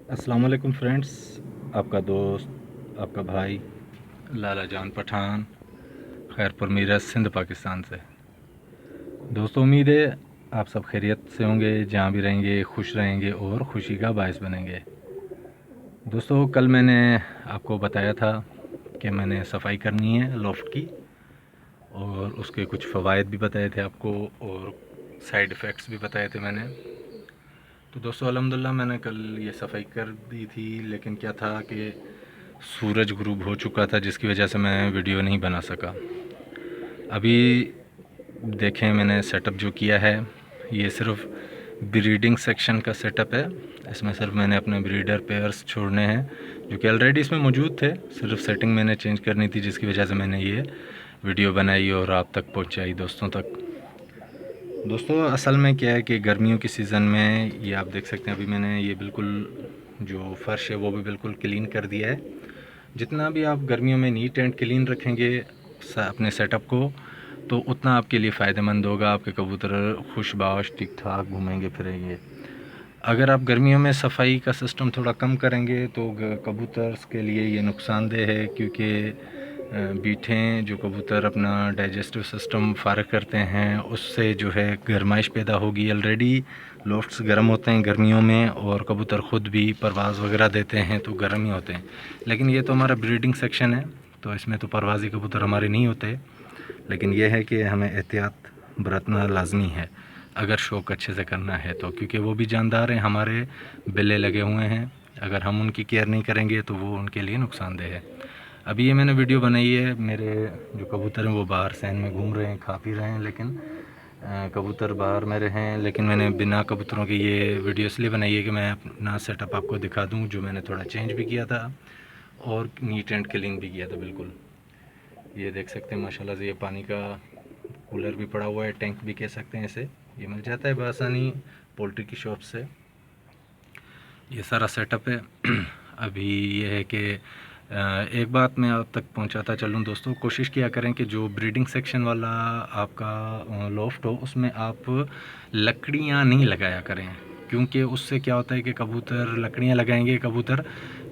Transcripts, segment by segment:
अस्सलाम वालेकुम फ्रेंड्स, आपका दोस्त, आपका भाई लाला जान पठान, खैरपुर मीरज, सिंध, पाकिस्तान से। दोस्तों, उम्मीद है आप सब खैरियत से होंगे, जहाँ भी रहेंगे खुश रहेंगे और खुशी का बायस बनेंगे। दोस्तों, कल मैंने आपको बताया था कि मैंने सफाई करनी है लॉफ्ट की, और उसके कुछ फ़वाइद भी बताए थे आपको और साइड इफ़ेक्ट्स भी बताए थे मैंने। तो दोस्तों, अल्हम्दुलिल्लाह मैंने कल ये सफाई कर दी थी, लेकिन क्या था कि सूरज गुरूब हो चुका था, जिसकी वजह से मैं वीडियो नहीं बना सका। अभी देखें, मैंने सेटअप जो किया है ये सिर्फ ब्रीडिंग सेक्शन का सेटअप है। इसमें सिर्फ मैंने अपने ब्रीडर पेयर्स छोड़ने हैं जो कि ऑलरेडी इसमें मौजूद थे, सिर्फ सेटिंग मैंने चेंज करनी थी, जिसकी वजह से मैंने ये वीडियो बनाई और आप तक पहुंचाई दोस्तों तक। दोस्तों, असल में क्या है कि गर्मियों की सीज़न में ये आप देख सकते हैं, अभी मैंने ये बिल्कुल जो फ़र्श है वो भी बिल्कुल क्लीन कर दिया है। जितना भी आप गर्मियों में नीट एंड क्लीन रखेंगे अपने सेटअप को, तो उतना आपके लिए फ़ायदेमंद होगा। आपके कबूतर खुशबाश ठीक ठाक घूमेंगे फिरेंगे। अगर आप गर्मियों में सफाई का सिस्टम थोड़ा कम करेंगे तो कबूतर के लिए ये नुकसानदेह है, क्योंकि बीठें जो कबूतर अपना डाइजेस्टिव सिस्टम फ़ारग करते हैं, उससे जो है गर्माइश पैदा होगी। ऑलरेडी लॉफ्ट्स गर्म होते हैं गर्मियों में, और कबूतर ख़ुद भी परवाज़ वगैरह देते हैं तो गर्म ही होते हैं। लेकिन ये तो हमारा ब्रीडिंग सेक्शन है, तो इसमें तो परवाज़ी कबूतर हमारे नहीं होते। लेकिन यह है कि हमें एहतियात बरतना लाजमी है अगर शौक़ अच्छे से करना है तो, क्योंकि वो भी जानदार हैं, हमारे बिल्ले लगे हुए हैं। अगर हम उनकी केयर नहीं करेंगे तो वो उनके लिए नुकसानदेह है। अभी ये मैंने वीडियो बनाई है, मेरे जो कबूतर हैं वो बाहर सहन में घूम रहे हैं, खा पी रहे हैं, लेकिन कबूतर बाहर मेरे हैं। लेकिन मैंने बिना कबूतरों की ये वीडियो इसलिए बनाई है कि मैं अपना सेटअप आपको दिखा दूँ, जो मैंने थोड़ा चेंज भी किया था और नीट एंड क्लीन भी किया था बिल्कुल। ये देख सकते हैं माशाल्लाह से, ये पानी का कूलर भी पड़ा हुआ है, टैंक भी कह सकते हैं इसे। ये मिल जाता है बआसानी पोल्ट्री की शॉप से। ये सारा सेटअप है। अभी ये है कि एक बात मैं आप तक पहुंचाता चलूं दोस्तों, कोशिश किया करें कि जो ब्रीडिंग सेक्शन वाला आपका लॉफ्ट हो उसमें आप लकड़ियां नहीं लगाया करें, क्योंकि उससे क्या होता है कि कबूतर लकड़ियां लगाएंगे, कबूतर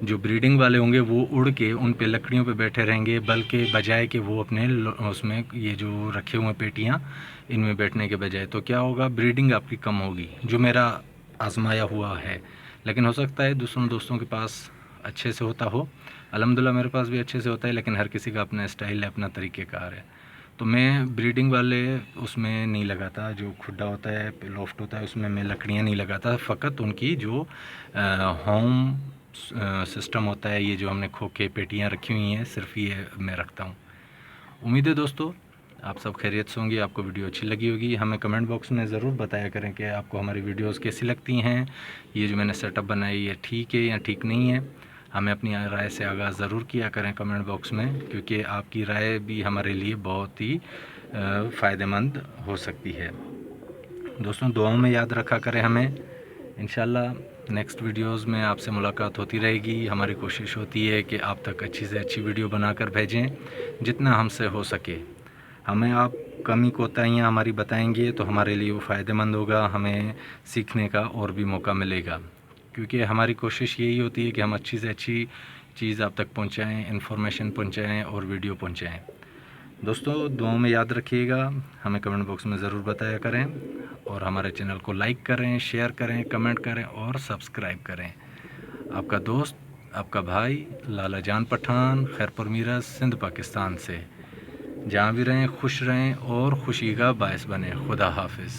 जो ब्रीडिंग वाले होंगे वो उड़ के उन पे लकड़ियों पे बैठे रहेंगे, बल्कि बजाय कि वो अपने उसमें ये जो रखे हुए पेटियाँ इनमें बैठने के बजाय, तो क्या होगा, ब्रीडिंग आपकी कम होगी, जो मेरा आजमाया हुआ है। लेकिन हो सकता है दूसरों दोस्तों के पास अच्छे से होता हो। अल्हम्दुलिल्लाह मेरे पास भी अच्छे से होता है, लेकिन हर किसी का अपना स्टाइल है, अपना तरीक़ेकार है। तो मैं ब्रीडिंग वाले उसमें नहीं लगाता, जो खुड्डा होता है, लॉफ्ट होता है, उसमें मैं लकड़ियाँ नहीं लगाता। फ़कत उनकी जो होम सिस्टम होता है, ये जो हमने खोखे पेटियाँ रखी हुई हैं, सिर्फ ये मैं रखता हूँ। उम्मीद है दोस्तों आप सब खैरियत से होंगे, आपको वीडियो अच्छी लगी होगी। हमें कमेंट बॉक्स में ज़रूर बताया करें कि आपको हमारी वीडियोस कैसी लगती हैं, ये जो मैंने सेटअप बनाई ये ठीक है या ठीक नहीं है। हमें अपनी राय से आगाज़ ज़रूर किया करें कमेंट बॉक्स में, क्योंकि आपकी राय भी हमारे लिए बहुत ही फ़ायदेमंद हो सकती है। दोस्तों, दुआओं में याद रखा करें हमें। इंशाल्लाह नेक्स्ट वीडियोस में आपसे मुलाकात होती रहेगी। हमारी कोशिश होती है कि आप तक अच्छी से अच्छी वीडियो बनाकर भेजें, जितना हमसे हो सके। हमें आप कमी कोताहियाँ हमारी बताएंगे तो हमारे लिए वो फ़ायदेमंद होगा, हमें सीखने का और भी मौका मिलेगा, क्योंकि हमारी कोशिश यही होती है कि हम अच्छी से अच्छी चीज़ आप तक पहुंचाएं, इन्फॉर्मेशन पहुंचाएं और वीडियो पहुंचाएं। दोस्तों, दुआओं में याद रखिएगा, हमें कमेंट बॉक्स में ज़रूर बताया करें, और हमारे चैनल को लाइक करें, शेयर करें, कमेंट करें और सब्सक्राइब करें। आपका दोस्त, आपका भाई लाला जान पठान, खैरपुर मीरज, सिंध, पाकिस्तान से। जहाँ भी रहें खुश रहें और खुशी का बायस बने। खुदा हाफिज़।